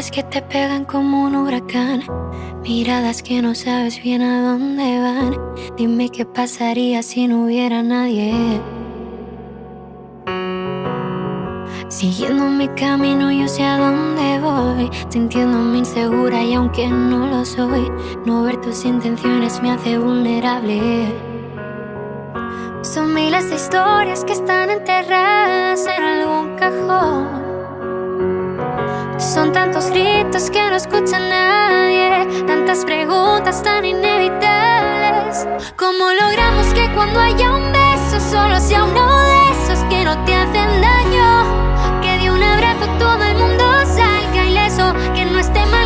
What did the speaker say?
Palabras que te pegan como un huracán, miradas que no sabes bien a dónde van. Dime qué pasaría si no hubiera nadie. Siguiendo mi camino yo sé a dónde voy, sintiéndome insegura y aunque no lo soy, no ver tus intenciones me hace vulnerable. Son miles de historias que están enterradas en algún cajón. Son tantos gritos que no escucha nadie, tantas preguntas tan inevitables. ¿Cómo logramos que cuando haya un beso solo sea uno de esos que no te hacen daño? Que de un abrazo todo el mundo salga ileso, que no esté mal